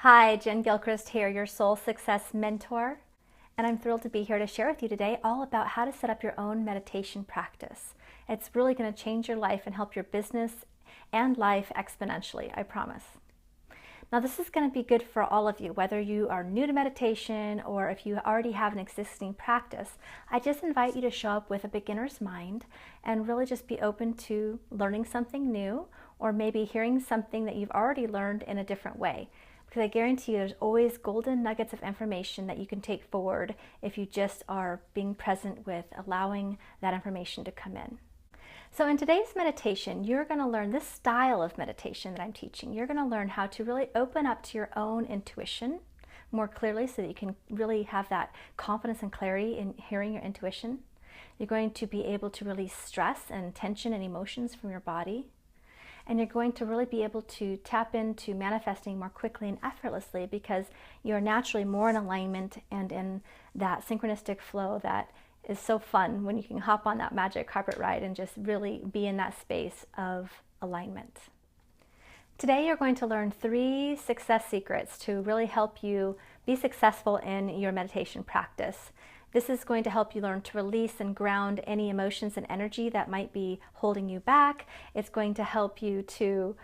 Hi, Jen Gilchrist here, your soul success mentor. And I'm thrilled to be here to share with you today all about how to set up your own meditation practice. It's really going to change your life and help your business and life exponentially, I promise. Now, this is going to be good for all of you, whether you are new to meditation or if you already have an existing practice. I just invite you to show up with a beginner's mind and really just be open to learning something new or maybe hearing something that you've already learned in a different way. Because I guarantee you there's always golden nuggets of information that you can take forward if you just are being present with allowing that information to come in. So in today's meditation, you're going to learn this style of meditation that I'm teaching. You're going to learn how to really open up to your own intuition more clearly so that you can really have that confidence and clarity in hearing your intuition. You're going to be able to release stress and tension and emotions from your body. And you're going to really be able to tap into manifesting more quickly and effortlessly because you're naturally more in alignment and in that synchronistic flow that is so fun when you can hop on that magic carpet ride and just really be in that space of alignment. Today you're going to learn 3 success secrets to really help you be successful in your meditation practice. This is going to help you learn to release and ground any emotions and energy that might be holding you back. It's going to help you to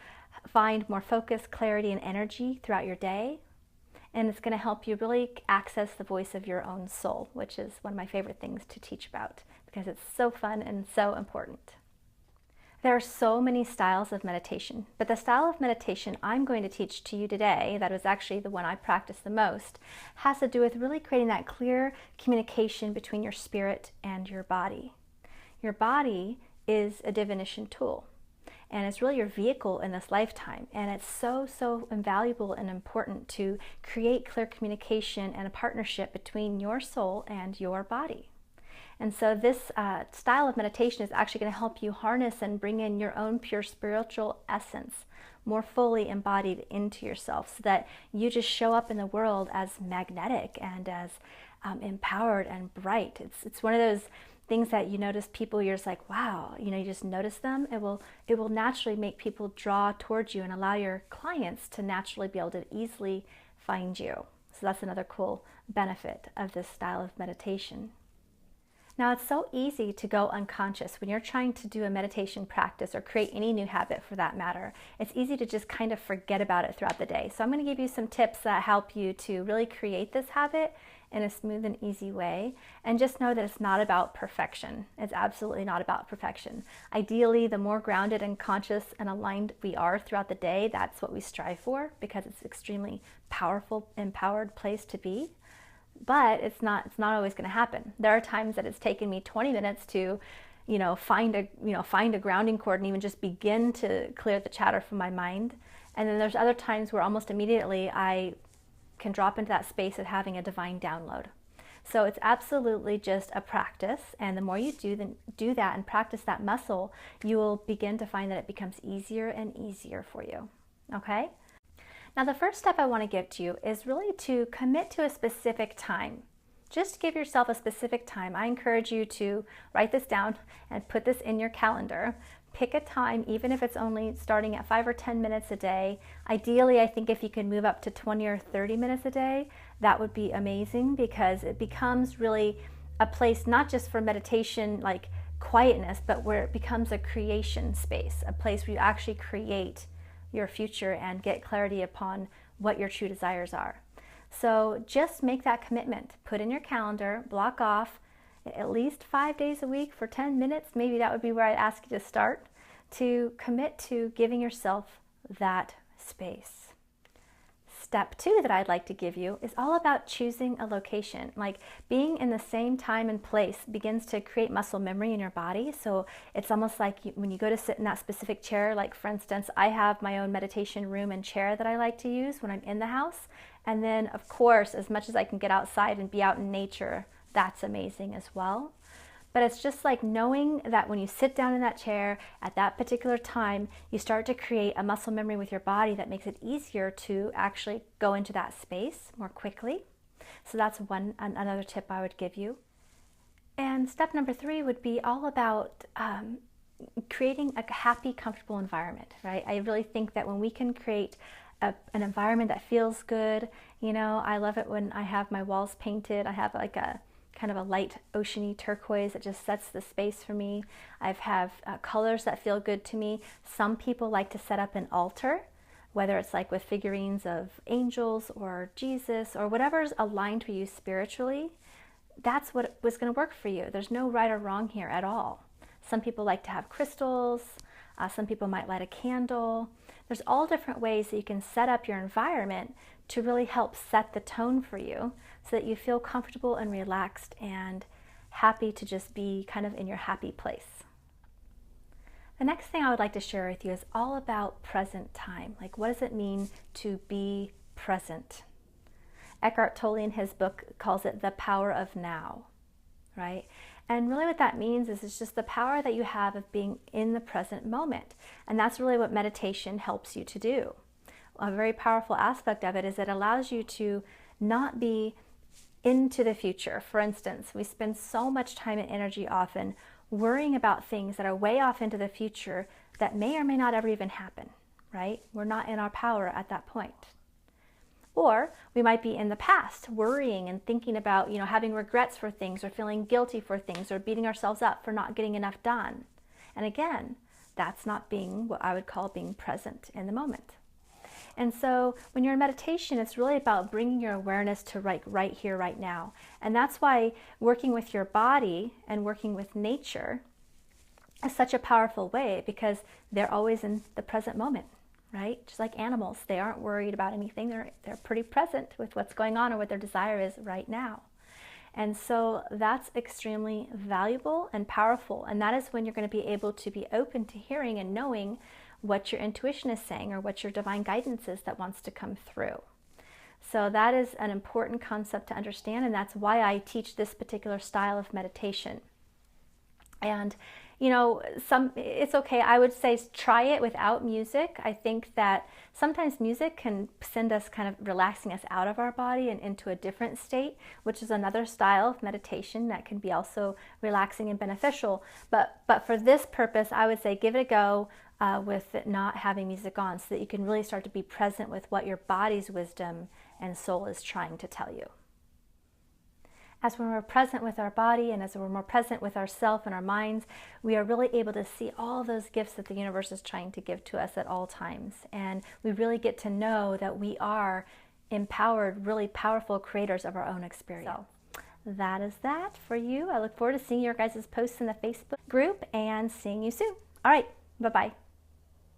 find more focus, clarity, and energy throughout your day. And it's going to help you really access the voice of your own soul, which is one of my favorite things to teach about because it's so fun and so important. There are so many styles of meditation, but the style of meditation I'm going to teach to you today, that was actually the one I practice the most, has to do with really creating that clear communication between your spirit and your body. Your body is a divination tool, and it's really your vehicle in this lifetime, and it's so invaluable and important to create clear communication and a partnership between your soul and your body. And so this style of meditation is actually going to help you harness and bring in your own pure spiritual essence more fully embodied into yourself so that you just show up in the world as magnetic and as empowered and bright. It's one of those things that you notice people, you're just like, wow, you just notice them. It will naturally make people draw towards you and allow your clients to naturally be able to easily find you. So that's another cool benefit of this style of meditation. Now, it's so easy to go unconscious when you're trying to do a meditation practice or create any new habit for that matter. It's easy to just kind of forget about it throughout the day. So I'm going to give you some tips that help you to really create this habit in a smooth and easy way. And just know that it's not about perfection. It's absolutely not about perfection. Ideally, the more grounded and conscious and aligned we are throughout the day, that's what we strive for because it's an extremely powerful, empowered place to be. But it's not always going to happen. There are times that it's taken me 20 minutes to, find a grounding cord and even just begin to clear the chatter from my mind. And then there's other times where almost immediately I can drop into that space of having a divine download. So it's absolutely just a practice, and the more you do that and practice that muscle, you will begin to find that it becomes easier and easier for you. Okay? Now, the first step I want to give to you is really to commit to a specific time. Just give yourself a specific time. I encourage you to write this down and put this in your calendar. Pick a time, even if it's only starting at 5 or 10 minutes a day. Ideally, I think if you can move up to 20 or 30 minutes a day, that would be amazing because it becomes really a place not just for meditation, like quietness, but where it becomes a creation space, a place where you actually create your future and get clarity upon what your true desires are. So just make that commitment. Put in your calendar, block off at least 5 days a week for 10 minutes. Maybe that would be where I'd ask you to start, to commit to giving yourself that space. Step 2 that I'd like to give you is all about choosing a location. Like being in the same time and place begins to create muscle memory in your body. So it's almost like when you go to sit in that specific chair, like for instance, I have my own meditation room and chair that I like to use when I'm in the house. And then of course, as much as I can get outside and be out in nature, that's amazing as well. But it's just like knowing that when you sit down in that chair at that particular time, you start to create a muscle memory with your body that makes it easier to actually go into that space more quickly. So that's another tip I would give you. And step number 3 would be all about creating a happy, comfortable environment, right? I really think that when we can create an environment that feels good. You know, I love it when I have my walls painted. I have like a kind of a light oceany turquoise that just sets the space for me. I have colors that feel good to me. Some people like to set up an altar, whether it's like with figurines of angels or Jesus or whatever's aligned for you spiritually. That's what was going to work for you. There's no right or wrong here at all. Some people like to have crystals. Some people might light a candle. There's all different ways that you can set up your environment to really help set the tone for you so that you feel comfortable and relaxed and happy to just be kind of in your happy place. The next thing I would like to share with you is all about present time. Like, what does it mean to be present? Eckhart Tolle in his book calls it the power of now, right? And really what that means is it's just the power that you have of being in the present moment. And that's really what meditation helps you to do. A very powerful aspect of it is it allows you to not be into the future. For instance, we spend so much time and energy often worrying about things that are way off into the future that may or may not ever even happen, right? We're not in our power at that point. Or we might be in the past worrying and thinking about, you know, having regrets for things or feeling guilty for things or beating ourselves up for not getting enough done. And again, that's not being what I would call being present in the moment. And so when you're in meditation, it's really about bringing your awareness to right here, right now. And that's why working with your body and working with nature is such a powerful way, because they're always in the present moment. Right? Just like animals, they aren't worried about anything. They're pretty present with what's going on or what their desire is right now. And so that's extremely valuable and powerful. And that is when you're going to be able to be open to hearing and knowing what your intuition is saying or what your divine guidance is that wants to come through. So that is an important concept to understand, and that's why I teach this particular style of meditation. And you know, it's okay. I would say try it without music. I think that sometimes music can send us kind of relaxing us out of our body and into a different state, which is another style of meditation that can be also relaxing and beneficial. But for this purpose, I would say give it a go with it not having music on, so that you can really start to be present with what your body's wisdom and soul is trying to tell you. As we're more present with our body and as we're more present with ourself and our minds, we are really able to see all those gifts that the universe is trying to give to us at all times. And we really get to know that we are empowered, really powerful creators of our own experience. So that is that for you. I look forward to seeing your guys' posts in the Facebook group and seeing you soon. All right, bye-bye.